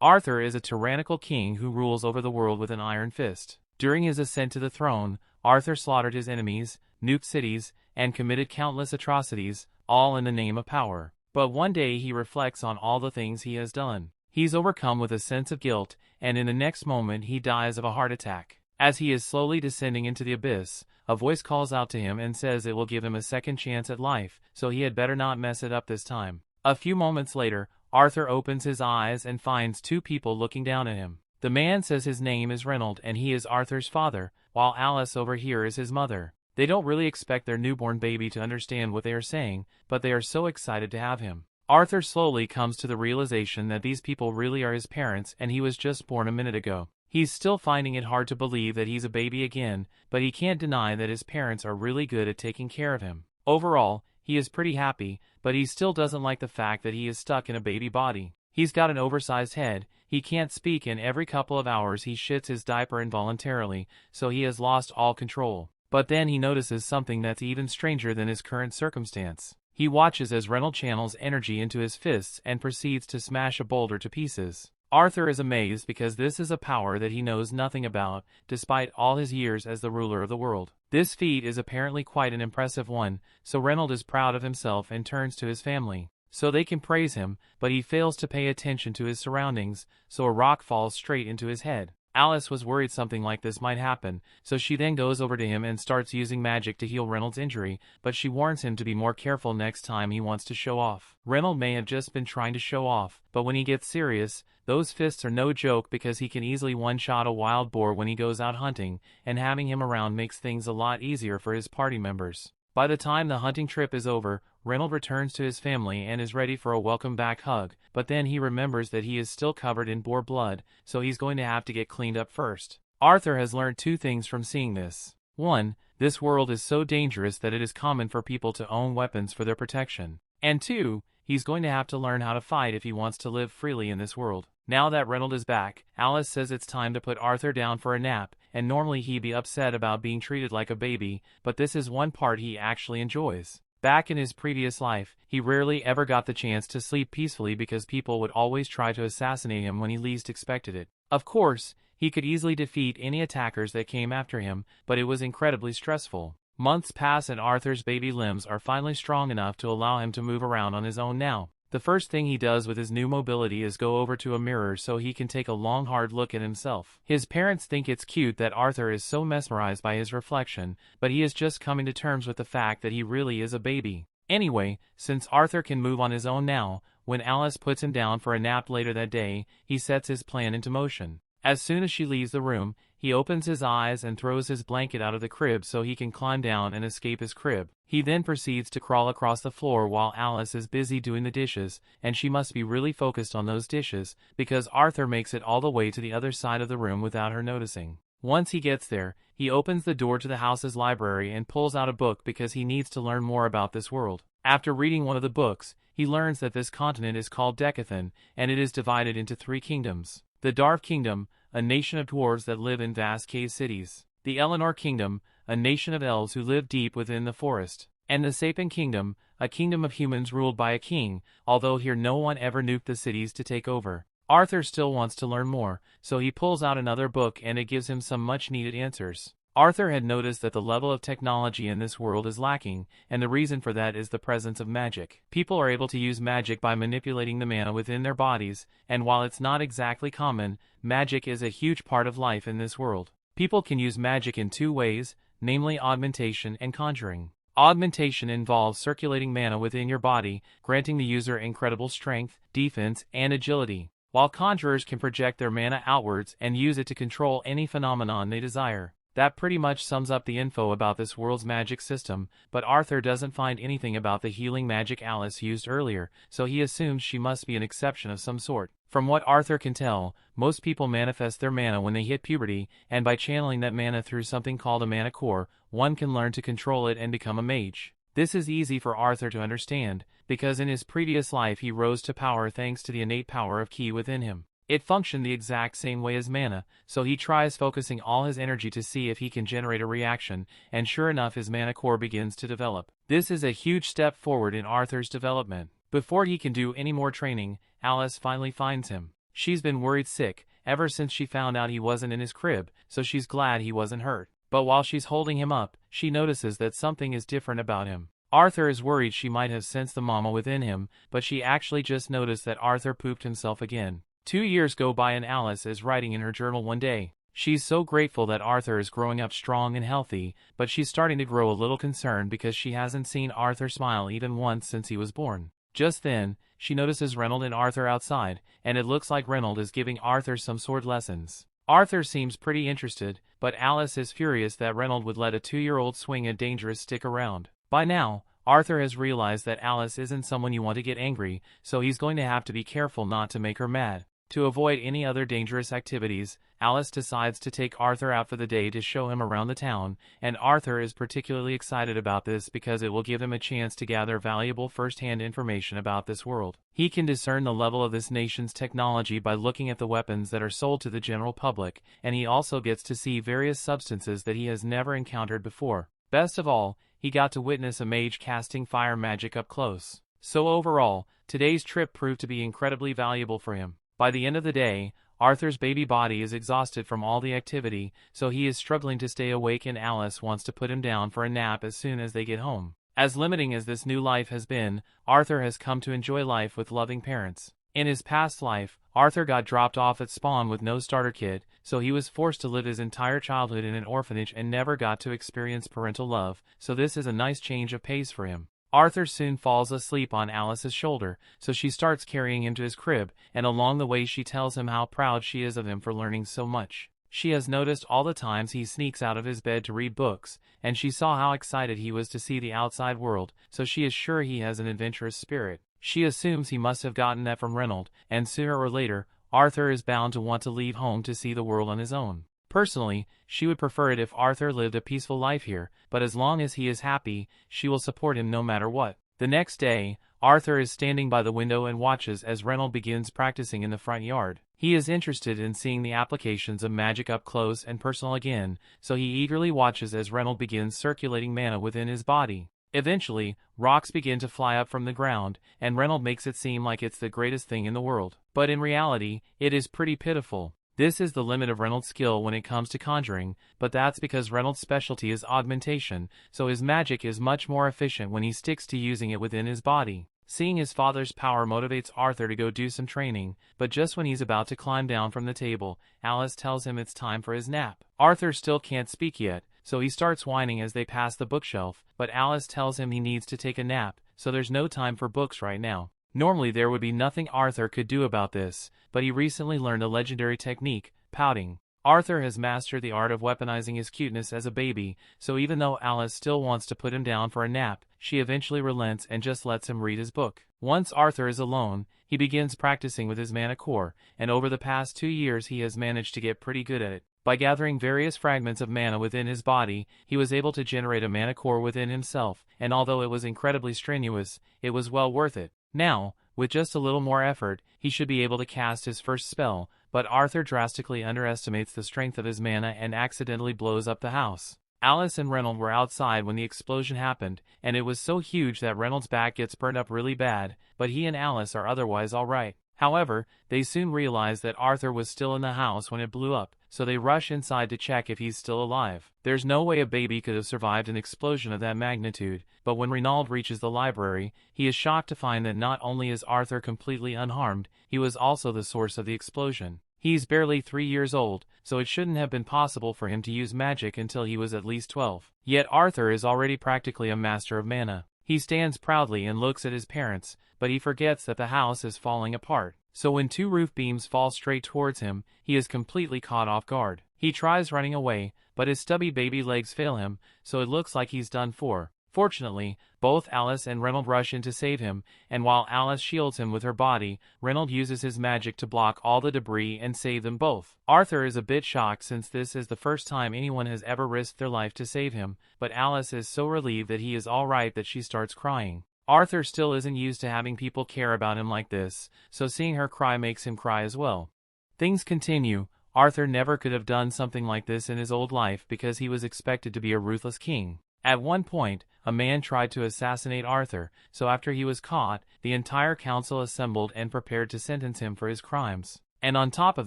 Arthur is a tyrannical king who rules over the world with an iron fist. During his ascent to the throne, Arthur slaughtered his enemies, nuked cities, and committed countless atrocities, all in the name of power. But one day he reflects on all the things he has done. He's overcome with a sense of guilt, and in the next moment he dies of a heart attack. As he is slowly descending into the abyss, a voice calls out to him and says it will give him a second chance at life, so he had better not mess it up this time. A few moments later, Arthur opens his eyes and finds two people looking down at him. The man says his name is Reynold and he is Arthur's father, while Alice over here is his mother. They don't really expect their newborn baby to understand what they are saying, but they are so excited to have him. Arthur slowly comes to the realization that these people really are his parents and he was just born a minute ago. He's still finding it hard to believe that he's a baby again, but he can't deny that his parents are really good at taking care of him. Overall, he is pretty happy, but he still doesn't like the fact that he is stuck in a baby body. He's got an oversized head, he can't speak, and every couple of hours he shits his diaper involuntarily, so he has lost all control. But then he notices something that's even stranger than his current circumstance. He watches as Reynold channels energy into his fists and proceeds to smash a boulder to pieces. Arthur is amazed because this is a power that he knows nothing about, despite all his years as the ruler of the world. This feat is apparently quite an impressive one, so Reynold is proud of himself and turns to his family, so they can praise him, but he fails to pay attention to his surroundings, so a rock falls straight into his head. Alice was worried something like this might happen, so she then goes over to him and starts using magic to heal Reynold's injury, but she warns him to be more careful next time he wants to show off. Reynold may have just been trying to show off, but when he gets serious, those fists are no joke because he can easily one-shot a wild boar when he goes out hunting, and having him around makes things a lot easier for his party members. By the time the hunting trip is over, Reynold returns to his family and is ready for a welcome back hug, but then he remembers that he is still covered in boar blood, so he's going to have to get cleaned up first. Arthur has learned two things from seeing this. 1. This world is so dangerous that it is common for people to own weapons for their protection. And 2. He's going to have to learn how to fight if he wants to live freely in this world. Now that Reynold is back, Alice says it's time to put Arthur down for a nap, and normally he'd be upset about being treated like a baby, but this is one part he actually enjoys. Back in his previous life, he rarely ever got the chance to sleep peacefully because people would always try to assassinate him when he least expected it. Of course, he could easily defeat any attackers that came after him, but it was incredibly stressful. Months pass and Arthur's baby limbs are finally strong enough to allow him to move around on his own now. The first thing he does with his new mobility is go over to a mirror so he can take a long hard look at himself. His parents think it's cute that Arthur is so mesmerized by his reflection, but he is just coming to terms with the fact that he really is a baby. Anyway, since Arthur can move on his own now, when Alice puts him down for a nap later that day, he sets his plan into motion. As soon as she leaves the room, he opens his eyes and throws his blanket out of the crib so he can climb down and escape his crib. He then proceeds to crawl across the floor while Alice is busy doing the dishes, and she must be really focused on those dishes, because Arthur makes it all the way to the other side of the room without her noticing. Once he gets there, he opens the door to the house's library and pulls out a book because he needs to learn more about this world. After reading one of the books, he learns that this continent is called Dicathen, and it is divided into 3 kingdoms. The Dwarf Kingdom, a nation of dwarves that live in vast cave cities. The Elenoir Kingdom, a nation of elves who live deep within the forest. And the Sapien Kingdom, a kingdom of humans ruled by a king, although here no one ever nuked the cities to take over. Arthur still wants to learn more, so he pulls out another book and it gives him some much-needed answers. Arthur had noticed that the level of technology in this world is lacking, and the reason for that is the presence of magic. People are able to use magic by manipulating the mana within their bodies, and while it's not exactly common, magic is a huge part of life in this world. People can use magic in 2 ways, namely augmentation and conjuring. Augmentation involves circulating mana within your body, granting the user incredible strength, defense, and agility, while conjurers can project their mana outwards and use it to control any phenomenon they desire. That pretty much sums up the info about this world's magic system, but Arthur doesn't find anything about the healing magic Alice used earlier, so he assumes she must be an exception of some sort. From what Arthur can tell, most people manifest their mana when they hit puberty, and by channeling that mana through something called a mana core, one can learn to control it and become a mage. This is easy for Arthur to understand, because in his previous life he rose to power thanks to the innate power of ki within him. It functioned the exact same way as mana, so he tries focusing all his energy to see if he can generate a reaction, and sure enough his mana core begins to develop. This is a huge step forward in Arthur's development. Before he can do any more training, Alice finally finds him. She's been worried sick ever since she found out he wasn't in his crib, so she's glad he wasn't hurt. But while she's holding him up, she notices that something is different about him. Arthur is worried she might have sensed the mama within him, but she actually just noticed that Arthur pooped himself again. 2 years go by and Alice is writing in her journal one day. She's so grateful that Arthur is growing up strong and healthy, but she's starting to grow a little concerned because she hasn't seen Arthur smile even once since he was born. Just then, she notices Reynold and Arthur outside, and it looks like Reynold is giving Arthur some sword lessons. Arthur seems pretty interested, but Alice is furious that Reynold would let a 2-year-old swing a dangerous stick around. By now, Arthur has realized that Alice isn't someone you want to get angry, so he's going to have to be careful not to make her mad. To avoid any other dangerous activities, Alice decides to take Arthur out for the day to show him around the town, and Arthur is particularly excited about this because it will give him a chance to gather valuable first-hand information about this world. He can discern the level of this nation's technology by looking at the weapons that are sold to the general public, and he also gets to see various substances that he has never encountered before. Best of all, he got to witness a mage casting fire magic up close. So overall, today's trip proved to be incredibly valuable for him. By the end of the day, Arthur's baby body is exhausted from all the activity, so he is struggling to stay awake and Alice wants to put him down for a nap as soon as they get home. As limiting as this new life has been, Arthur has come to enjoy life with loving parents. In his past life, Arthur got dropped off at spawn with no starter kit, so he was forced to live his entire childhood in an orphanage and never got to experience parental love, so this is a nice change of pace for him. Arthur soon falls asleep on Alice's shoulder, so she starts carrying him to his crib, and along the way she tells him how proud she is of him for learning so much. She has noticed all the times he sneaks out of his bed to read books, and she saw how excited he was to see the outside world, so she is sure he has an adventurous spirit. She assumes he must have gotten that from Reynold, and sooner or later, Arthur is bound to want to leave home to see the world on his own. Personally, she would prefer it if Arthur lived a peaceful life here, but as long as he is happy, she will support him no matter what. The next day, Arthur is standing by the window and watches as Reynold begins practicing in the front yard. He is interested in seeing the applications of magic up close and personal again, so he eagerly watches as Reynold begins circulating mana within his body. Eventually, rocks begin to fly up from the ground, and Reynold makes it seem like it's the greatest thing in the world. But in reality, it is pretty pitiful. This is the limit of Reynold's skill when it comes to conjuring, but that's because Reynold's specialty is augmentation, so his magic is much more efficient when he sticks to using it within his body. Seeing his father's power motivates Arthur to go do some training, but just when he's about to climb down from the table, Alice tells him it's time for his nap. Arthur still can't speak yet, so he starts whining as they pass the bookshelf, but Alice tells him he needs to take a nap, so there's no time for books right now. Normally there would be nothing Arthur could do about this, but he recently learned a legendary technique, pouting. Arthur has mastered the art of weaponizing his cuteness as a baby, so even though Alice still wants to put him down for a nap, she eventually relents and just lets him read his book. Once Arthur is alone, he begins practicing with his mana core, and over the past 2 years he has managed to get pretty good at it. By gathering various fragments of mana within his body, he was able to generate a mana core within himself, and although it was incredibly strenuous, it was well worth it. Now, with just a little more effort, he should be able to cast his first spell, but Arthur drastically underestimates the strength of his mana and accidentally blows up the house. Alice and Reynold were outside when the explosion happened, and it was so huge that Reynolds' back gets burned up really bad, but he and Alice are otherwise alright. However, they soon realize that Arthur was still in the house when it blew up, so they rush inside to check if he's still alive. There's no way a baby could have survived an explosion of that magnitude, but when Reynold reaches the library, he is shocked to find that not only is Arthur completely unharmed, he was also the source of the explosion. He's barely 3 years old, so it shouldn't have been possible for him to use magic until he was at least 12. Yet Arthur is already practically a master of mana. He stands proudly and looks at his parents, but he forgets that the house is falling apart. So when 2 roof beams fall straight towards him, he is completely caught off guard. He tries running away, but his stubby baby legs fail him, so it looks like he's done for. Fortunately, both Alice and Reynold rush in to save him, and while Alice shields him with her body, Reynold uses his magic to block all the debris and save them both. Arthur is a bit shocked since this is the first time anyone has ever risked their life to save him, but Alice is so relieved that he is alright that she starts crying. Arthur still isn't used to having people care about him like this, so seeing her cry makes him cry as well. Things continue. Arthur never could have done something like this in his old life because he was expected to be a ruthless king. At one point, a man tried to assassinate Arthur, so after he was caught, the entire council assembled and prepared to sentence him for his crimes. And on top of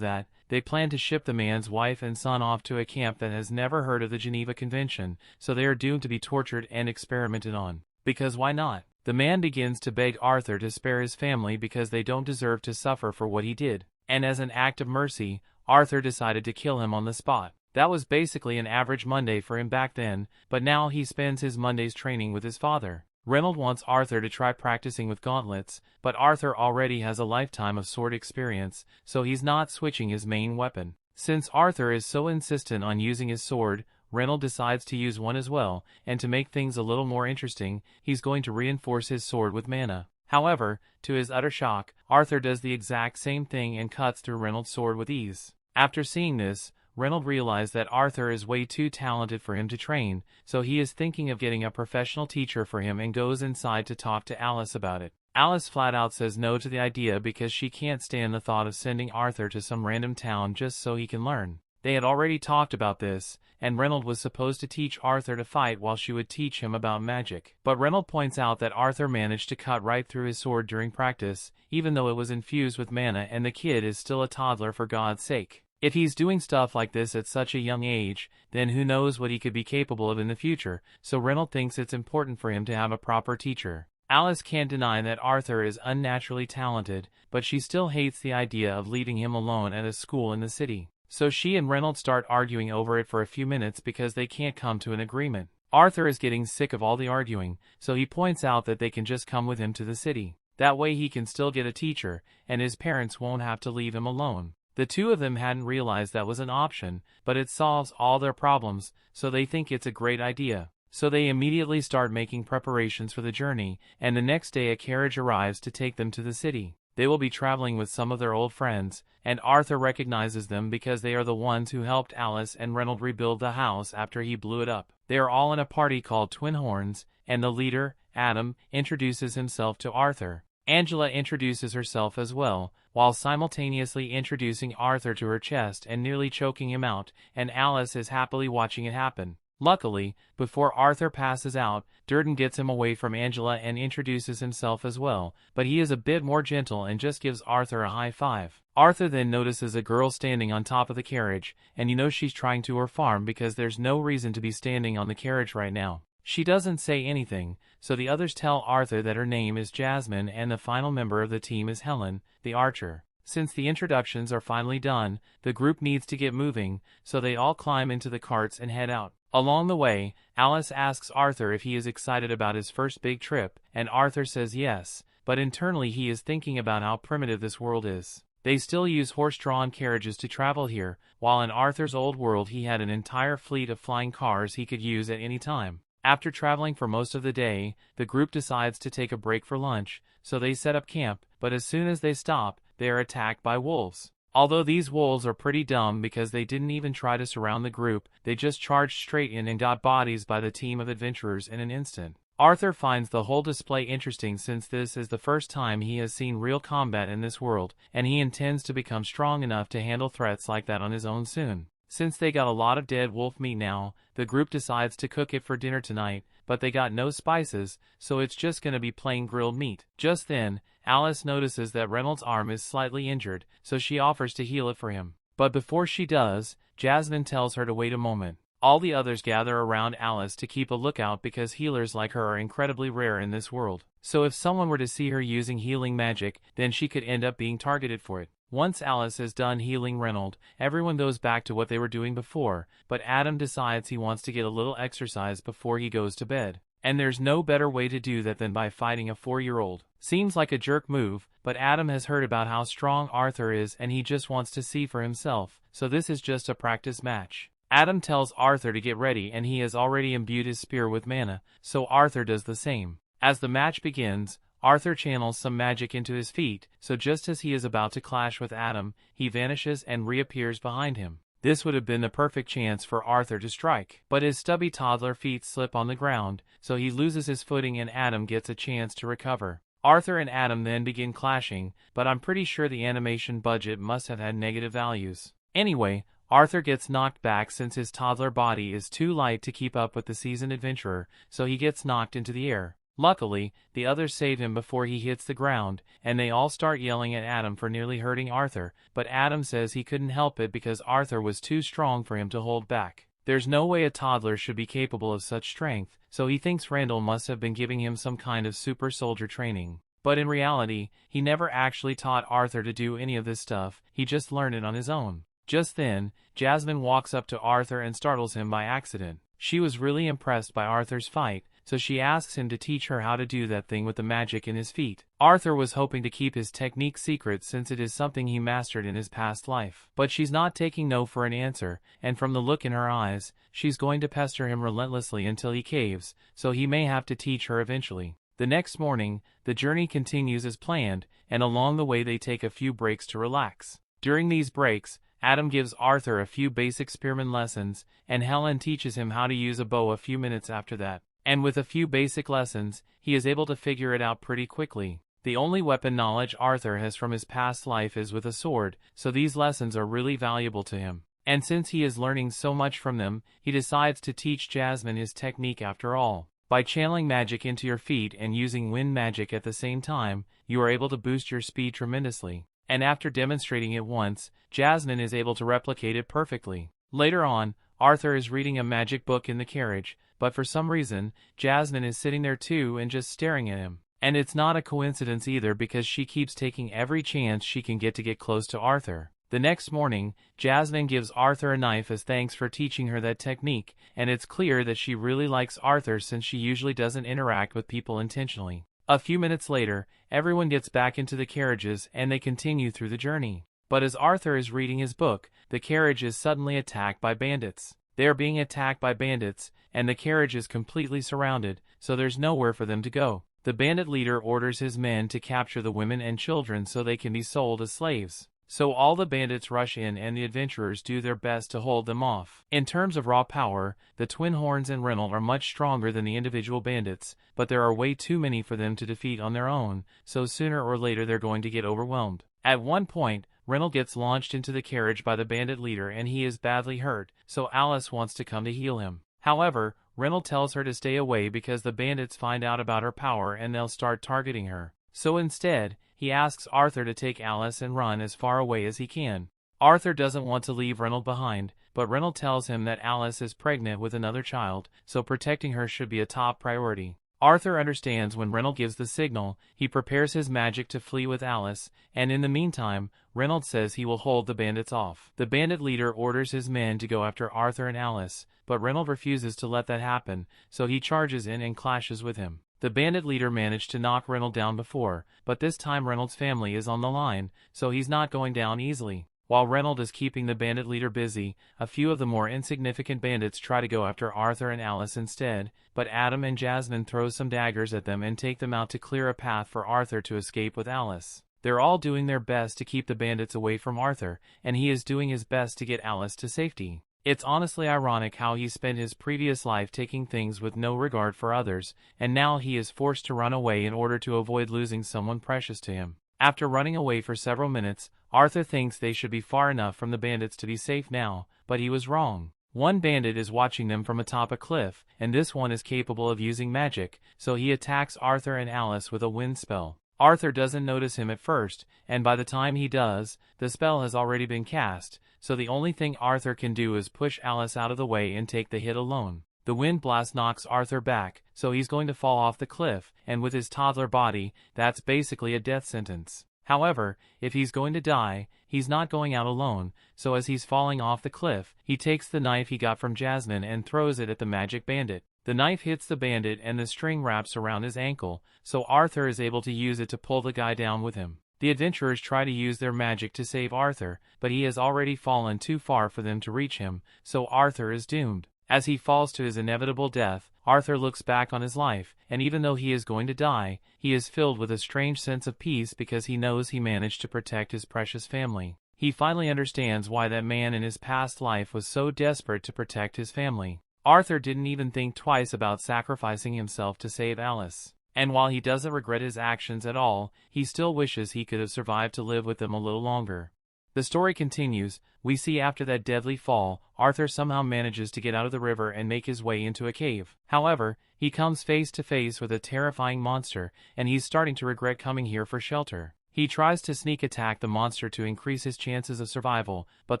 that, they plan to ship the man's wife and son off to a camp that has never heard of the Geneva Convention, so they are doomed to be tortured and experimented on. Because why not? The man begins to beg Arthur to spare his family because they don't deserve to suffer for what he did. And as an act of mercy, Arthur decided to kill him on the spot. That was basically an average Monday for him back then, but now he spends his Mondays training with his father. Reynold wants Arthur to try practicing with gauntlets, but Arthur already has a lifetime of sword experience, so he's not switching his main weapon. Since Arthur is so insistent on using his sword, Reynold decides to use one as well, and to make things a little more interesting, he's going to reinforce his sword with mana. However, to his utter shock, Arthur does the exact same thing and cuts through Reynold's sword with ease. After seeing this, Reynold realized that Arthur is way too talented for him to train, so he is thinking of getting a professional teacher for him and goes inside to talk to Alice about it. Alice flat out says no to the idea because she can't stand the thought of sending Arthur to some random town just so he can learn. They had already talked about this, and Reynold was supposed to teach Arthur to fight while she would teach him about magic. But Reynold points out that Arthur managed to cut right through his sword during practice, even though it was infused with mana and the kid is still a toddler for God's sake. If he's doing stuff like this at such a young age, then who knows what he could be capable of in the future, so Reynold thinks it's important for him to have a proper teacher. Alice can't deny that Arthur is unnaturally talented, but she still hates the idea of leaving him alone at a school in the city. So she and Reynold start arguing over it for a few minutes because they can't come to an agreement. Arthur is getting sick of all the arguing, so he points out that they can just come with him to the city. That way he can still get a teacher, and his parents won't have to leave him alone. The two of them hadn't realized that was an option, but it solves all their problems, so they think it's a great idea. So they immediately start making preparations for the journey, and the next day a carriage arrives to take them to the city. They will be traveling with some of their old friends, and Arthur recognizes them because they are the ones who helped Alice and Reynold rebuild the house after he blew it up. They are all in a party called Twin Horns, and the leader, Adam, introduces himself to Arthur. Angela introduces herself as well, while simultaneously introducing Arthur to her chest and nearly choking him out, and Alice is happily watching it happen. Luckily, before Arthur passes out, Durden gets him away from Angela and introduces himself as well, but he is a bit more gentle and just gives Arthur a high five. Arthur then notices a girl standing on top of the carriage, and you know she's trying to her farm because there's no reason to be standing on the carriage right now. She doesn't say anything, so the others tell Arthur that her name is Jasmine and the final member of the team is Helen, the archer. Since the introductions are finally done, the group needs to get moving, so they all climb into the carts and head out. Along the way, Alice asks Arthur if he is excited about his first big trip, and Arthur says yes, but internally he is thinking about how primitive this world is. They still use horse-drawn carriages to travel here, while in Arthur's old world he had an entire fleet of flying cars he could use at any time. After traveling for most of the day, the group decides to take a break for lunch, so they set up camp, but as soon as they stop, they are attacked by wolves. Although these wolves are pretty dumb because they didn't even try to surround the group, they just charged straight in and got bodies by the team of adventurers in an instant. Arthur finds the whole display interesting since this is the first time he has seen real combat in this world, and he intends to become strong enough to handle threats like that on his own soon. Since they got a lot of dead wolf meat now, the group decides to cook it for dinner tonight, but they got no spices, so it's just gonna be plain grilled meat. Just then, Alice notices that Reynolds' arm is slightly injured, so she offers to heal it for him. But before she does, Jasmine tells her to wait a moment. All the others gather around Alice to keep a lookout because healers like her are incredibly rare in this world. So if someone were to see her using healing magic, then she could end up being targeted for it. Once Alice is done healing Reynold, everyone goes back to what they were doing before, but Adam decides he wants to get a little exercise before he goes to bed. And there's no better way to do that than by fighting a 4-year-old. Seems like a jerk move, but Adam has heard about how strong Arthur is and he just wants to see for himself, so this is just a practice match. Adam tells Arthur to get ready and he has already imbued his spear with mana, so Arthur does the same. As the match begins, Arthur channels some magic into his feet, so just as he is about to clash with Adam, he vanishes and reappears behind him. This would have been the perfect chance for Arthur to strike, but his stubby toddler feet slip on the ground, so he loses his footing and Adam gets a chance to recover. Arthur and Adam then begin clashing, but I'm pretty sure the animation budget must have had negative values. Anyway, Arthur gets knocked back since his toddler body is too light to keep up with the seasoned adventurer, so he gets knocked into the air. Luckily, the others save him before he hits the ground, and they all start yelling at Adam for nearly hurting Arthur, but Adam says he couldn't help it because Arthur was too strong for him to hold back. There's no way a toddler should be capable of such strength, so he thinks Randall must have been giving him some kind of super soldier training. But in reality, he never actually taught Arthur to do any of this stuff, he just learned it on his own. Just then, Jasmine walks up to Arthur and startles him by accident. She was really impressed by Arthur's fight, so she asks him to teach her how to do that thing with the magic in his feet. Arthur was hoping to keep his technique secret since it is something he mastered in his past life. But she's not taking no for an answer, and from the look in her eyes, she's going to pester him relentlessly until he caves, so he may have to teach her eventually. The next morning, the journey continues as planned, and along the way they take a few breaks to relax. During these breaks, Adam gives Arthur a few basic spearman lessons, and Helen teaches him how to use a bow a few minutes after that. And with a few basic lessons, he is able to figure it out pretty quickly. The only weapon knowledge Arthur has from his past life is with a sword, so these lessons are really valuable to him. And since he is learning so much from them, he decides to teach Jasmine his technique after all. By channeling magic into your feet and using wind magic at the same time, you are able to boost your speed tremendously. And after demonstrating it once, Jasmine is able to replicate it perfectly. Later on, Arthur is reading a magic book in the carriage, but for some reason, Jasmine is sitting there too and just staring at him. And it's not a coincidence either because she keeps taking every chance she can get to get close to Arthur. The next morning, Jasmine gives Arthur a knife as thanks for teaching her that technique, and it's clear that she really likes Arthur since she usually doesn't interact with people intentionally. A few minutes later, everyone gets back into the carriages and they continue through the journey. But as Arthur is reading his book, the carriage is suddenly attacked by bandits. They are being attacked by bandits, and the carriage is completely surrounded, so there's nowhere for them to go. The bandit leader orders his men to capture the women and children so they can be sold as slaves. So all the bandits rush in and the adventurers do their best to hold them off. In terms of raw power, the Twin Horns and Reynold are much stronger than the individual bandits, but there are way too many for them to defeat on their own, so sooner or later they're going to get overwhelmed. At one point, Reynold gets launched into the carriage by the bandit leader and he is badly hurt, so Alice wants to come to heal him. However, Reynold tells her to stay away because the bandits find out about her power and they'll start targeting her. So instead, he asks Arthur to take Alice and run as far away as he can. Arthur doesn't want to leave Reynold behind, but Reynold tells him that Alice is pregnant with another child, so protecting her should be a top priority. Arthur understands when Reynold gives the signal, he prepares his magic to flee with Alice, and in the meantime, Reynold says he will hold the bandits off. The bandit leader orders his men to go after Arthur and Alice, but Reynold refuses to let that happen, so he charges in and clashes with him. The bandit leader managed to knock Reynold down before, but this time Reynold's family is on the line, so he's not going down easily. While Reynold is keeping the bandit leader busy, a few of the more insignificant bandits try to go after Arthur and Alice instead, but Adam and Jasmine throw some daggers at them and take them out to clear a path for Arthur to escape with Alice. They're all doing their best to keep the bandits away from Arthur, and he is doing his best to get Alice to safety. It's honestly ironic how he spent his previous life taking things with no regard for others, and now he is forced to run away in order to avoid losing someone precious to him. After running away for several minutes, Arthur thinks they should be far enough from the bandits to be safe now, but he was wrong. One bandit is watching them from atop a cliff, and this one is capable of using magic, so he attacks Arthur and Alice with a wind spell. Arthur doesn't notice him at first, and by the time he does, the spell has already been cast, so the only thing Arthur can do is push Alice out of the way and take the hit alone. The wind blast knocks Arthur back, so he's going to fall off the cliff, and with his toddler body, that's basically a death sentence. However, if he's going to die, he's not going out alone, so as he's falling off the cliff, he takes the knife he got from Jasmine and throws it at the magic bandit. The knife hits the bandit and the string wraps around his ankle, so Arthur is able to use it to pull the guy down with him. The adventurers try to use their magic to save Arthur, but he has already fallen too far for them to reach him, so Arthur is doomed. As he falls to his inevitable death, Arthur looks back on his life, and even though he is going to die, he is filled with a strange sense of peace because he knows he managed to protect his precious family. He finally understands why that man in his past life was so desperate to protect his family. Arthur didn't even think twice about sacrificing himself to save Alice. And while he doesn't regret his actions at all, he still wishes he could have survived to live with them a little longer. The story continues. We see after that deadly fall, Arthur somehow manages to get out of the river and make his way into a cave. However, he comes face to face with a terrifying monster, and he's starting to regret coming here for shelter. He tries to sneak attack the monster to increase his chances of survival, but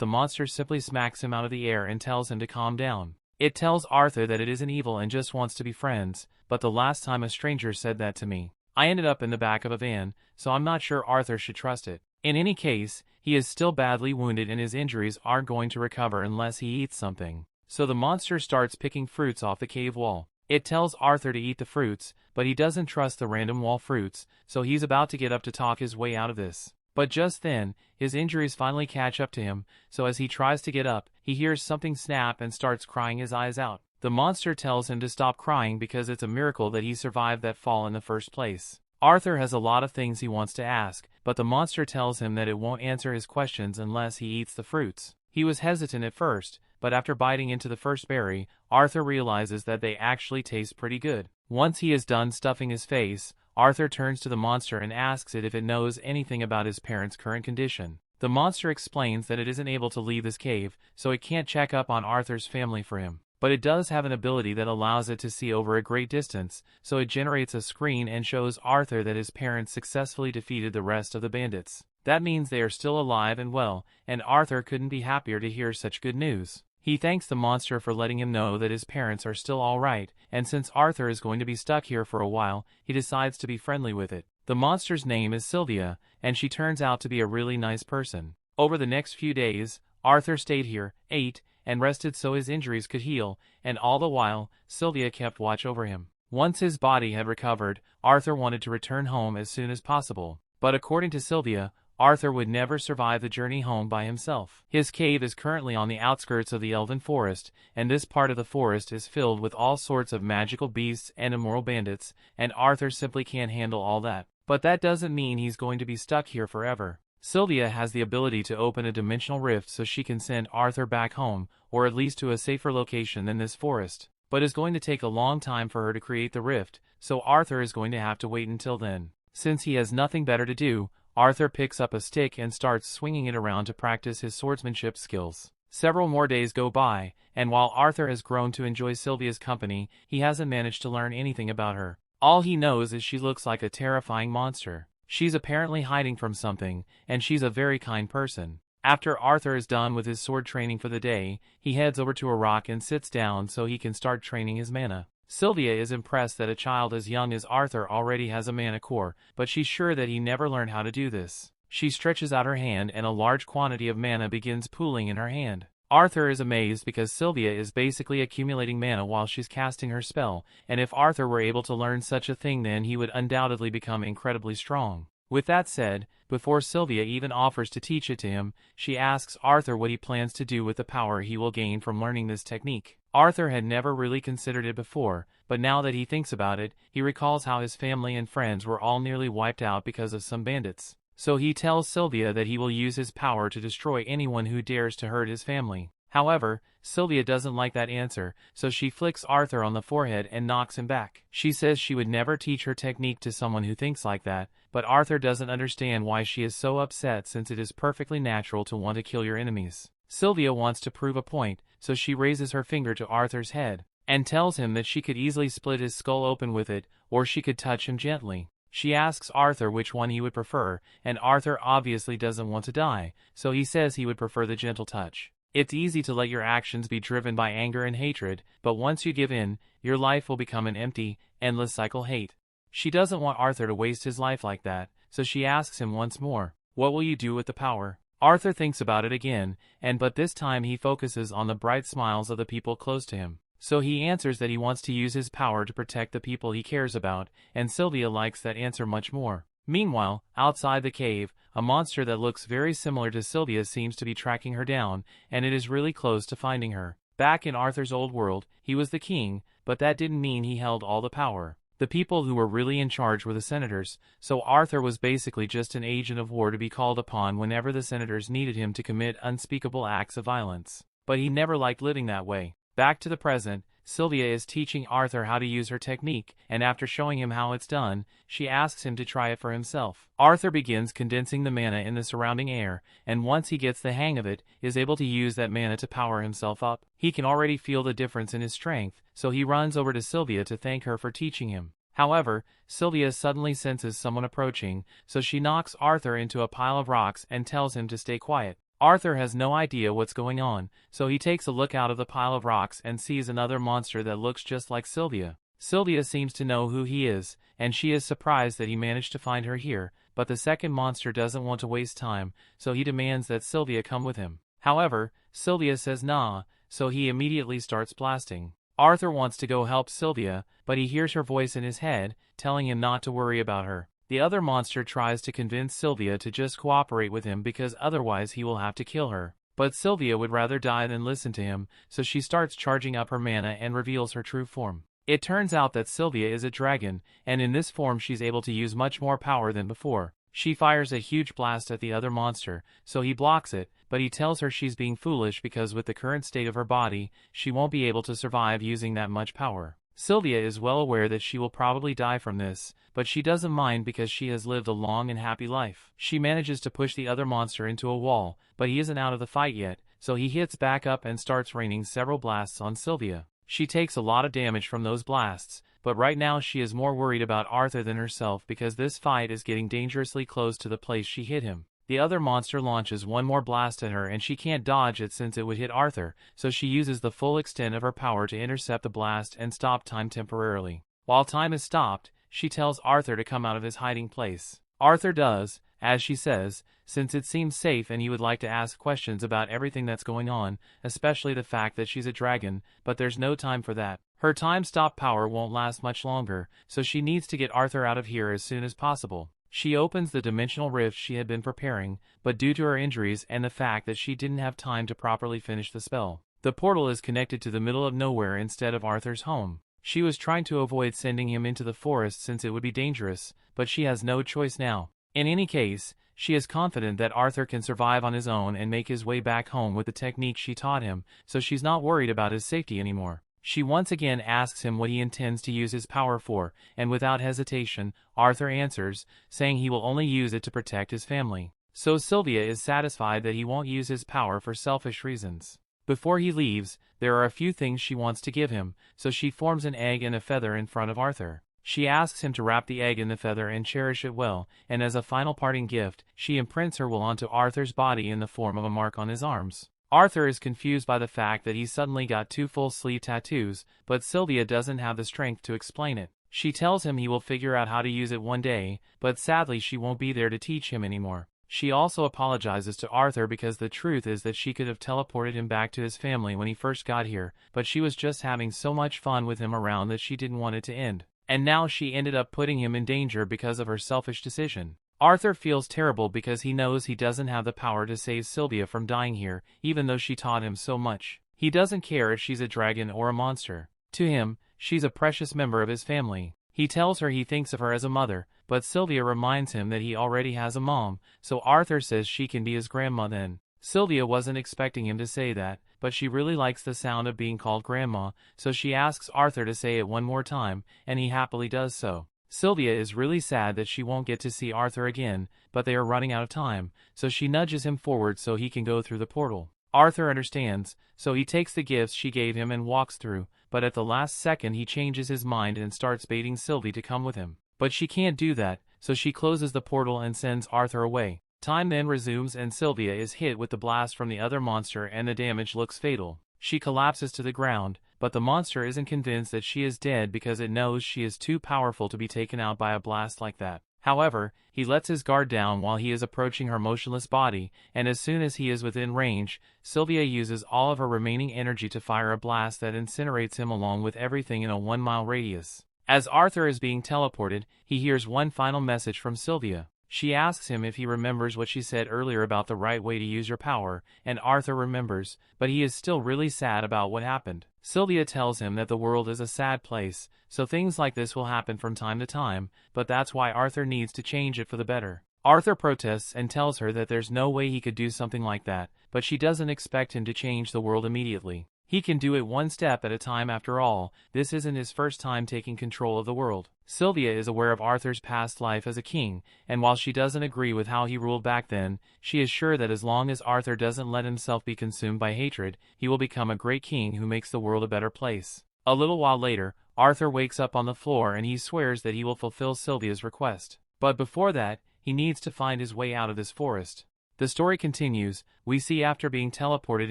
the monster simply smacks him out of the air and tells him to calm down. It tells Arthur that it isn't evil and just wants to be friends, but the last time a stranger said that to me, I ended up in the back of a van, so I'm not sure Arthur should trust it. In any case, he is still badly wounded and his injuries aren't going to recover unless he eats something. So the monster starts picking fruits off the cave wall. It tells Arthur to eat the fruits, but he doesn't trust the random wall fruits, so he's about to get up to talk his way out of this. But just then, his injuries finally catch up to him, so as he tries to get up, he hears something snap and starts crying his eyes out. The monster tells him to stop crying because it's a miracle that he survived that fall in the first place. Arthur has a lot of things he wants to ask, but the monster tells him that it won't answer his questions unless he eats the fruits. He was hesitant at first, but after biting into the first berry, Arthur realizes that they actually taste pretty good. Once he is done stuffing his face, Arthur turns to the monster and asks it if it knows anything about his parents' current condition. The monster explains that it isn't able to leave this cave, so it can't check up on Arthur's family for him. But it does have an ability that allows it to see over a great distance, so it generates a screen and shows Arthur that his parents successfully defeated the rest of the bandits. That means they are still alive and well, and Arthur couldn't be happier to hear such good news. He thanks the monster for letting him know that his parents are still alright, and since Arthur is going to be stuck here for a while, he decides to be friendly with it. The monster's name is Sylvia, and she turns out to be a really nice person. Over the next few days, Arthur stayed here, ate, and rested so his injuries could heal, and all the while, Sylvia kept watch over him. Once his body had recovered, Arthur wanted to return home as soon as possible. But according to Sylvia, Arthur would never survive the journey home by himself. His cave is currently on the outskirts of the Elven Forest, and this part of the forest is filled with all sorts of magical beasts and immoral bandits, and Arthur simply can't handle all that. But that doesn't mean he's going to be stuck here forever. Sylvia has the ability to open a dimensional rift so she can send Arthur back home, or at least to a safer location than this forest. But it's going to take a long time for her to create the rift, so Arthur is going to have to wait until then. Since he has nothing better to do, Arthur picks up a stick and starts swinging it around to practice his swordsmanship skills. Several more days go by, and while Arthur has grown to enjoy Sylvia's company, he hasn't managed to learn anything about her. All he knows is she looks like a terrifying monster. She's apparently hiding from something, and she's a very kind person. After Arthur is done with his sword training for the day, he heads over to a rock and sits down so he can start training his mana. Sylvia is impressed that a child as young as Arthur already has a mana core, but she's sure that he never learned how to do this. She stretches out her hand and a large quantity of mana begins pooling in her hand. Arthur is amazed because Sylvia is basically accumulating mana while she's casting her spell, and if Arthur were able to learn such a thing then he would undoubtedly become incredibly strong. With that said, before Sylvia even offers to teach it to him, she asks Arthur what he plans to do with the power he will gain from learning this technique. Arthur had never really considered it before, but now that he thinks about it, he recalls how his family and friends were all nearly wiped out because of some bandits. So he tells Sylvia that he will use his power to destroy anyone who dares to hurt his family. However, Sylvia doesn't like that answer, so she flicks Arthur on the forehead and knocks him back. She says she would never teach her technique to someone who thinks like that, but Arthur doesn't understand why she is so upset since it is perfectly natural to want to kill your enemies. Sylvia wants to prove a point, so she raises her finger to Arthur's head, and tells him that she could easily split his skull open with it, or she could touch him gently. She asks Arthur which one he would prefer, and Arthur obviously doesn't want to die, so he says he would prefer the gentle touch. It's easy to let your actions be driven by anger and hatred, but once you give in, your life will become an empty, endless cycle hate. She doesn't want Arthur to waste his life like that, so she asks him once more, "What will you do with the power?" Arthur thinks about it again, but this time he focuses on the bright smiles of the people close to him. So he answers that he wants to use his power to protect the people he cares about, and Sylvia likes that answer much more. Meanwhile, outside the cave, a monster that looks very similar to Sylvia seems to be tracking her down, and it is really close to finding her. Back in Arthur's old world, he was the king, but that didn't mean he held all the power. The people who were really in charge were the senators, so Arthur was basically just an agent of war to be called upon whenever the senators needed him to commit unspeakable acts of violence. But he never liked living that way. Back to the present, Sylvia is teaching Arthur how to use her technique, and after showing him how it's done, she asks him to try it for himself. Arthur begins condensing the mana in the surrounding air, and once he gets the hang of it, is able to use that mana to power himself up. He can already feel the difference in his strength, so he runs over to Sylvia to thank her for teaching him. However, Sylvia suddenly senses someone approaching, so she knocks Arthur into a pile of rocks and tells him to stay quiet. Arthur has no idea what's going on, so he takes a look out of the pile of rocks and sees another monster that looks just like Sylvia. Sylvia seems to know who he is, and she is surprised that he managed to find her here, but the second monster doesn't want to waste time, so he demands that Sylvia come with him. However, Sylvia says nah, so he immediately starts blasting. Arthur wants to go help Sylvia, but he hears her voice in his head, telling him not to worry about her. The other monster tries to convince Sylvia to just cooperate with him because otherwise he will have to kill her. But Sylvia would rather die than listen to him, so she starts charging up her mana and reveals her true form. It turns out that Sylvia is a dragon, and in this form she's able to use much more power than before. She fires a huge blast at the other monster, so he blocks it, but he tells her she's being foolish because with the current state of her body, she won't be able to survive using that much power. Sylvia is well aware that she will probably die from this, but she doesn't mind because she has lived a long and happy life. She manages to push the other monster into a wall, but he isn't out of the fight yet, so he hits back up and starts raining several blasts on Sylvia. She takes a lot of damage from those blasts, but right now she is more worried about Arthur than herself because this fight is getting dangerously close to the place she hit him. The other monster launches one more blast at her and she can't dodge it since it would hit Arthur, so she uses the full extent of her power to intercept the blast and stop time temporarily. While time is stopped, she tells Arthur to come out of his hiding place. Arthur does, as she says, since it seems safe and he would like to ask questions about everything that's going on, especially the fact that she's a dragon, but there's no time for that. Her time-stop power won't last much longer, so she needs to get Arthur out of here as soon as possible. She opens the dimensional rift she had been preparing, but due to her injuries and the fact that she didn't have time to properly finish the spell, the portal is connected to the middle of nowhere instead of Arthur's home. She was trying to avoid sending him into the forest since it would be dangerous, but she has no choice now. In any case, she is confident that Arthur can survive on his own and make his way back home with the technique she taught him, so she's not worried about his safety anymore. She once again asks him what he intends to use his power for, and without hesitation, Arthur answers, saying he will only use it to protect his family. So Sylvia is satisfied that he won't use his power for selfish reasons. Before he leaves, there are a few things she wants to give him, so she forms an egg and a feather in front of Arthur. She asks him to wrap the egg in the feather and cherish it well, and as a final parting gift, she imprints her will onto Arthur's body in the form of a mark on his arms. Arthur is confused by the fact that he suddenly got 2 full sleeve tattoos, but Sylvia doesn't have the strength to explain it. She tells him he will figure out how to use it one day, but sadly she won't be there to teach him anymore. She also apologizes to Arthur because the truth is that she could have teleported him back to his family when he first got here, but she was just having so much fun with him around that she didn't want it to end. And now she ended up putting him in danger because of her selfish decision. Arthur feels terrible because he knows he doesn't have the power to save Sylvia from dying here, even though she taught him so much. He doesn't care if she's a dragon or a monster. To him, she's a precious member of his family. He tells her he thinks of her as a mother, but Sylvia reminds him that he already has a mom, so Arthur says she can be his grandma then. Sylvia wasn't expecting him to say that, but she really likes the sound of being called grandma, so she asks Arthur to say it one more time, and he happily does so. Sylvia is really sad that she won't get to see Arthur again, but they are running out of time, so she nudges him forward so he can go through the portal. Arthur understands, so he takes the gifts she gave him and walks through, but at the last second he changes his mind and starts baiting Sylvie to come with him. But she can't do that, so she closes the portal and sends Arthur away. Time then resumes and Sylvia is hit with the blast from the other monster and the damage looks fatal. She collapses to the ground, but the monster isn't convinced that she is dead because it knows she is too powerful to be taken out by a blast like that. However, he lets his guard down while he is approaching her motionless body, and as soon as he is within range, Sylvia uses all of her remaining energy to fire a blast that incinerates him along with everything in a 1-mile radius. As Arthur is being teleported, he hears one final message from Sylvia. She asks him if he remembers what she said earlier about the right way to use your power, and Arthur remembers, but he is still really sad about what happened. Sylvia tells him that the world is a sad place, so things like this will happen from time to time, but that's why Arthur needs to change it for the better. Arthur protests and tells her that there's no way he could do something like that, but she doesn't expect him to change the world immediately. He can do it one step at a time after all. This isn't his first time taking control of the world. Sylvia is aware of Arthur's past life as a king, and while she doesn't agree with how he ruled back then, she is sure that as long as Arthur doesn't let himself be consumed by hatred, he will become a great king who makes the world a better place. A little while later, Arthur wakes up on the floor and he swears that he will fulfill Sylvia's request. But before that, he needs to find his way out of this forest. The story continues. We see after being teleported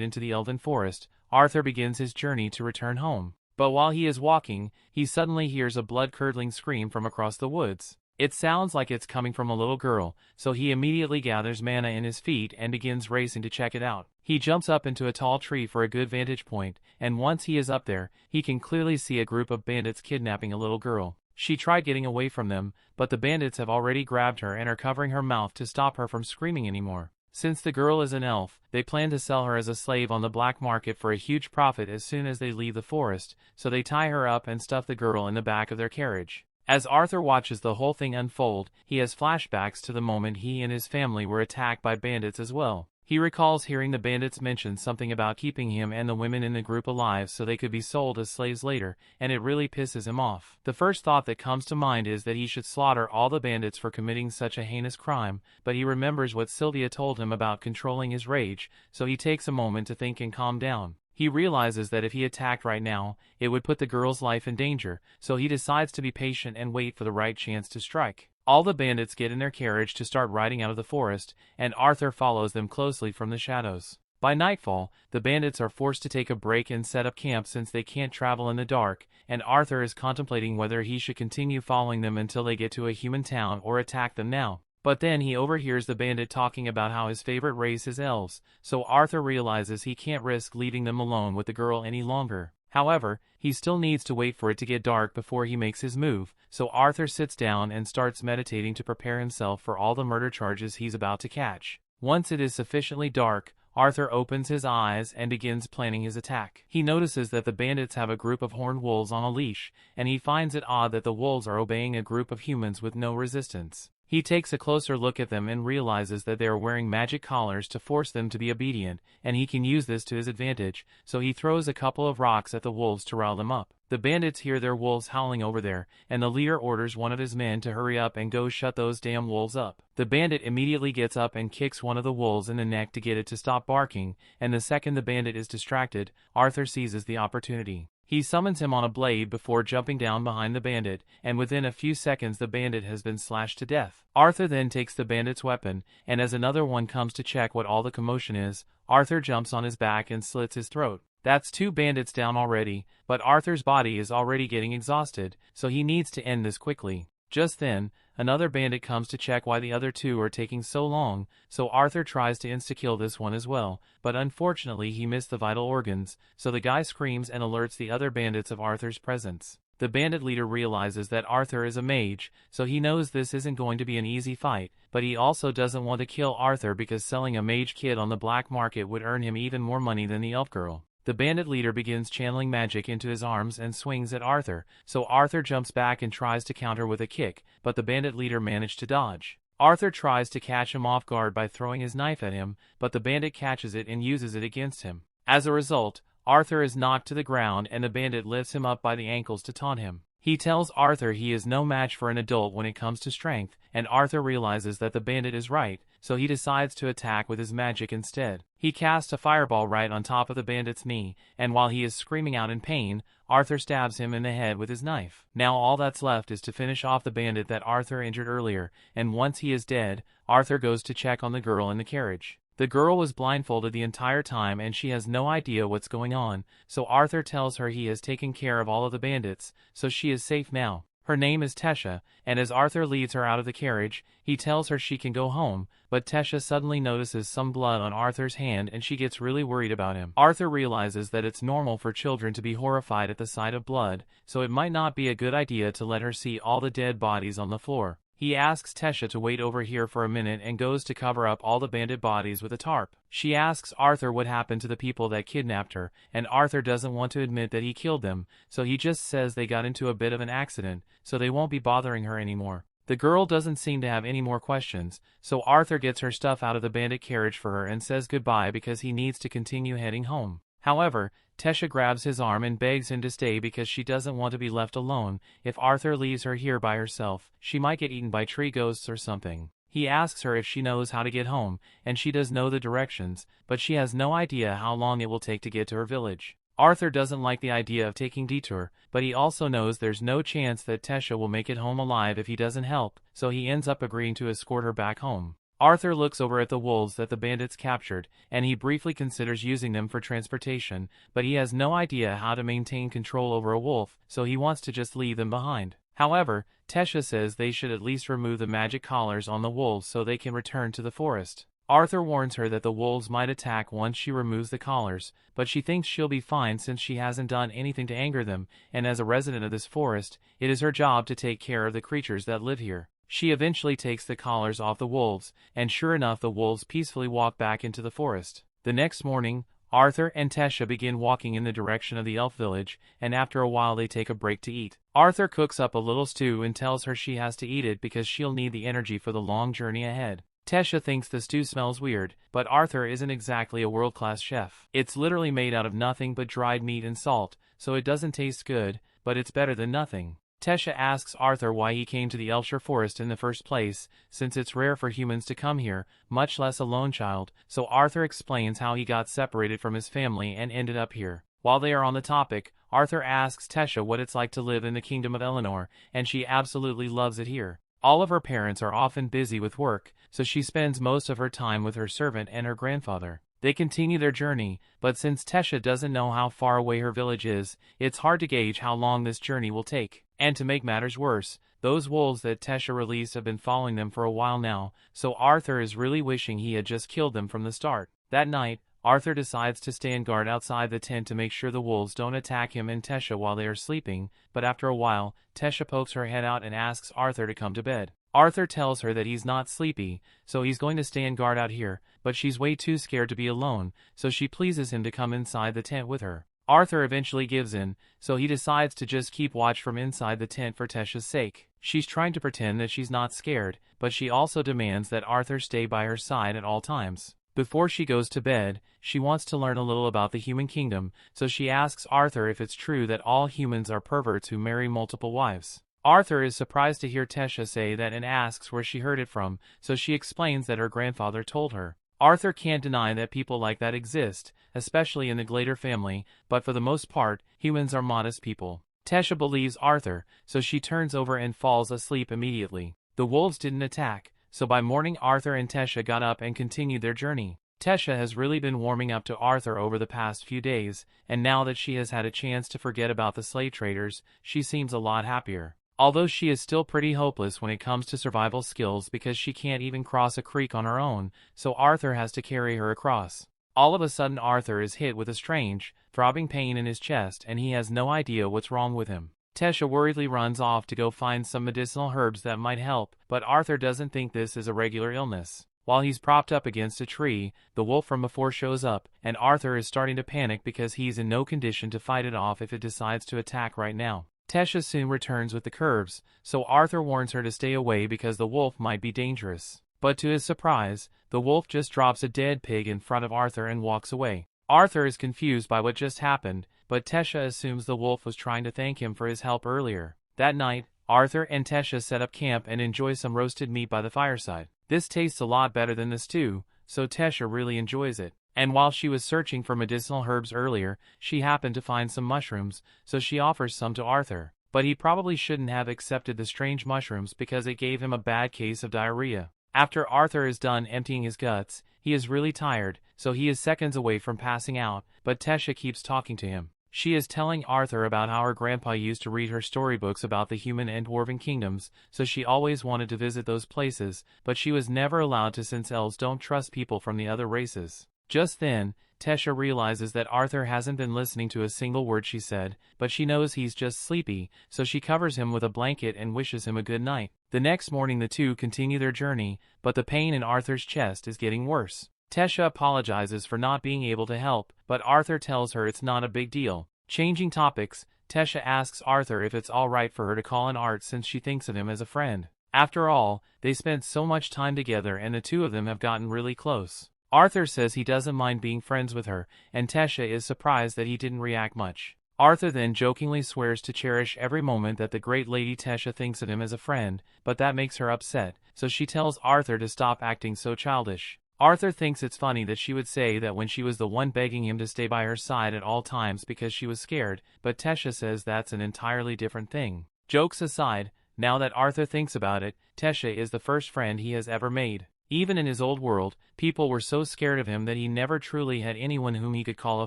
into the Elven Forest, Arthur begins his journey to return home. But while he is walking, he suddenly hears a blood-curdling scream from across the woods. It sounds like it's coming from a little girl, so he immediately gathers mana in his feet and begins racing to check it out. He jumps up into a tall tree for a good vantage point, and once he is up there, he can clearly see a group of bandits kidnapping a little girl. She tried getting away from them, but the bandits have already grabbed her and are covering her mouth to stop her from screaming anymore. Since the girl is an elf, they plan to sell her as a slave on the black market for a huge profit as soon as they leave the forest, so they tie her up and stuff the girl in the back of their carriage. As Arthur watches the whole thing unfold, he has flashbacks to the moment he and his family were attacked by bandits as well. He recalls hearing the bandits mention something about keeping him and the women in the group alive so they could be sold as slaves later, and it really pisses him off. The first thought that comes to mind is that he should slaughter all the bandits for committing such a heinous crime, but he remembers what Sylvia told him about controlling his rage, so he takes a moment to think and calm down. He realizes that if he attacked right now, it would put the girl's life in danger, so he decides to be patient and wait for the right chance to strike. All the bandits get in their carriage to start riding out of the forest, and Arthur follows them closely from the shadows. By nightfall, the bandits are forced to take a break and set up camp since they can't travel in the dark, and Arthur is contemplating whether he should continue following them until they get to a human town or attack them now. But then he overhears the bandit talking about how his favorite race is elves, so Arthur realizes he can't risk leaving them alone with the girl any longer. However, he still needs to wait for it to get dark before he makes his move, so Arthur sits down and starts meditating to prepare himself for all the murder charges he's about to catch. Once it is sufficiently dark, Arthur opens his eyes and begins planning his attack. He notices that the bandits have a group of horned wolves on a leash, and he finds it odd that the wolves are obeying a group of humans with no resistance. He takes a closer look at them and realizes that they are wearing magic collars to force them to be obedient, and he can use this to his advantage, so he throws a couple of rocks at the wolves to rile them up. The bandits hear their wolves howling over there, and the leader orders one of his men to hurry up and go shut those damn wolves up. The bandit immediately gets up and kicks one of the wolves in the neck to get it to stop barking, and the second the bandit is distracted, Arthur seizes the opportunity. He summons him on a blade before jumping down behind the bandit, and within a few seconds the bandit has been slashed to death. Arthur then takes the bandit's weapon, and as another one comes to check what all the commotion is, Arthur jumps on his back and slits his throat. That's 2 bandits down already, but Arthur's body is already getting exhausted, so he needs to end this quickly. Just then, another bandit comes to check why the other 2 are taking so long, so Arthur tries to insta-kill this one as well, but unfortunately he missed the vital organs, so the guy screams and alerts the other bandits of Arthur's presence. The bandit leader realizes that Arthur is a mage, so he knows this isn't going to be an easy fight, but he also doesn't want to kill Arthur because selling a mage kid on the black market would earn him even more money than the elf girl. The bandit leader begins channeling magic into his arms and swings at Arthur, so Arthur jumps back and tries to counter with a kick, but the bandit leader managed to dodge. Arthur tries to catch him off guard by throwing his knife at him, but the bandit catches it and uses it against him. As a result, Arthur is knocked to the ground and the bandit lifts him up by the ankles to taunt him. He tells Arthur he is no match for an adult when it comes to strength, and Arthur realizes that the bandit is right, so he decides to attack with his magic instead. He casts a fireball right on top of the bandit's knee, and while he is screaming out in pain, Arthur stabs him in the head with his knife. Now all that's left is to finish off the bandit that Arthur injured earlier, and once he is dead, Arthur goes to check on the girl in the carriage. The girl was blindfolded the entire time and she has no idea what's going on, so Arthur tells her he has taken care of all of the bandits, so she is safe now. Her name is Tesha, and as Arthur leads her out of the carriage, he tells her she can go home, but Tesha suddenly notices some blood on Arthur's hand and she gets really worried about him. Arthur realizes that it's normal for children to be horrified at the sight of blood, so it might not be a good idea to let her see all the dead bodies on the floor. He asks Tesha to wait over here for a minute and goes to cover up all the bandit bodies with a tarp. She asks Arthur what happened to the people that kidnapped her, and Arthur doesn't want to admit that he killed them, so he just says they got into a bit of an accident, so they won't be bothering her anymore. The girl doesn't seem to have any more questions, so Arthur gets her stuff out of the bandit carriage for her and says goodbye because he needs to continue heading home. However, Tesha grabs his arm and begs him to stay because she doesn't want to be left alone. If Arthur leaves her here by herself, she might get eaten by tree ghosts or something. He asks her if she knows how to get home, and she does know the directions, but she has no idea how long it will take to get to her village. Arthur doesn't like the idea of taking detour, but he also knows there's no chance that Tesha will make it home alive if he doesn't help, so he ends up agreeing to escort her back home. Arthur looks over at the wolves that the bandits captured, and he briefly considers using them for transportation, but he has no idea how to maintain control over a wolf, so he wants to just leave them behind. However, Tesha says they should at least remove the magic collars on the wolves so they can return to the forest. Arthur warns her that the wolves might attack once she removes the collars, but she thinks she'll be fine since she hasn't done anything to anger them, and as a resident of this forest, it is her job to take care of the creatures that live here. She eventually takes the collars off the wolves, and sure enough the wolves peacefully walk back into the forest. The next morning, Arthur and Tesha begin walking in the direction of the elf village, and after a while they take a break to eat. Arthur cooks up a little stew and tells her she has to eat it because she'll need the energy for the long journey ahead. Tesha thinks the stew smells weird, but Arthur isn't exactly a world-class chef. It's literally made out of nothing but dried meat and salt, so it doesn't taste good, but it's better than nothing. Tesha asks Arthur why he came to the Elfshire Forest in the first place, since it's rare for humans to come here, much less a lone child, so Arthur explains how he got separated from his family and ended up here. While they are on the topic, Arthur asks Tesha what it's like to live in the Kingdom of Elenoir, and she absolutely loves it here. All of her parents are often busy with work, so she spends most of her time with her servant and her grandfather. They continue their journey, but since Tesha doesn't know how far away her village is, it's hard to gauge how long this journey will take. And to make matters worse, those wolves that Tesha released have been following them for a while now, so Arthur is really wishing he had just killed them from the start. That night, Arthur decides to stand guard outside the tent to make sure the wolves don't attack him and Tesha while they are sleeping, but after a while, Tesha pokes her head out and asks Arthur to come to bed. Arthur tells her that he's not sleepy, so he's going to stand guard out here, but she's way too scared to be alone, so she pleases him to come inside the tent with her. Arthur eventually gives in, so he decides to just keep watch from inside the tent for Tesha's sake. She's trying to pretend that she's not scared, but she also demands that Arthur stay by her side at all times. Before she goes to bed, she wants to learn a little about the human kingdom, so she asks Arthur if it's true that all humans are perverts who marry multiple wives. Arthur is surprised to hear Tesha say that and asks where she heard it from, so she explains that her grandfather told her. Arthur can't deny that people like that exist, especially in the Glader family, but for the most part, humans are modest people. Tesha believes Arthur, so she turns over and falls asleep immediately. The wolves didn't attack, so by morning Arthur and Tesha got up and continued their journey. Tesha has really been warming up to Arthur over the past few days, and now that she has had a chance to forget about the slave traders, she seems a lot happier. Although she is still pretty hopeless when it comes to survival skills because she can't even cross a creek on her own, so Arthur has to carry her across. All of a sudden Arthur is hit with a strange, throbbing pain in his chest and he has no idea what's wrong with him. Tesha worriedly runs off to go find some medicinal herbs that might help, but Arthur doesn't think this is a regular illness. While he's propped up against a tree, the wolf from before shows up, and Arthur is starting to panic because he's in no condition to fight it off if it decides to attack right now. Tesha soon returns with the curves, so Arthur warns her to stay away because the wolf might be dangerous. But to his surprise, the wolf just drops a dead pig in front of Arthur and walks away. Arthur is confused by what just happened, but Tesha assumes the wolf was trying to thank him for his help earlier. That night, Arthur and Tesha set up camp and enjoy some roasted meat by the fireside. This tastes a lot better than the stew, so Tesha really enjoys it. And while she was searching for medicinal herbs earlier, she happened to find some mushrooms, so she offers some to Arthur. But he probably shouldn't have accepted the strange mushrooms because it gave him a bad case of diarrhea. After Arthur is done emptying his guts, he is really tired, so he is seconds away from passing out, but Tesha keeps talking to him. She is telling Arthur about how her grandpa used to read her storybooks about the human and dwarven kingdoms, so she always wanted to visit those places, but she was never allowed to since elves don't trust people from the other races. Just then, Tesha realizes that Arthur hasn't been listening to a single word she said, but she knows he's just sleepy, so she covers him with a blanket and wishes him a good night. The next morning the two continue their journey, but the pain in Arthur's chest is getting worse. Tesha apologizes for not being able to help, but Arthur tells her it's not a big deal. Changing topics, Tesha asks Arthur if it's alright for her to call in Art since she thinks of him as a friend. After all, they spent so much time together and the two of them have gotten really close. Arthur says he doesn't mind being friends with her, and Tesha is surprised that he didn't react much. Arthur then jokingly swears to cherish every moment that the great Lady Tesha thinks of him as a friend, but that makes her upset, so she tells Arthur to stop acting so childish. Arthur thinks it's funny that she would say that when she was the one begging him to stay by her side at all times because she was scared, but Tesha says that's an entirely different thing. Jokes aside, now that Arthur thinks about it, Tesha is the first friend he has ever made. Even in his old world, people were so scared of him that he never truly had anyone whom he could call a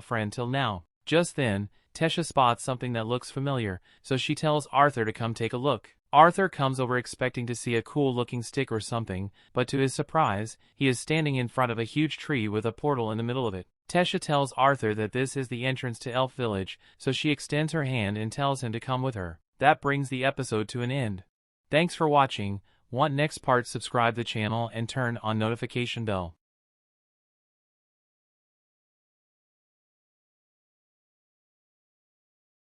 friend till now. Just then, Tesha spots something that looks familiar, so she tells Arthur to come take a look. Arthur comes over expecting to see a cool-looking stick or something, but to his surprise, he is standing in front of a huge tree with a portal in the middle of it. Tesha tells Arthur that this is the entrance to Elf Village, so she extends her hand and tells him to come with her. That brings the episode to an end. Thanks for watching. Want next part? Subscribe the channel and turn on notification bell.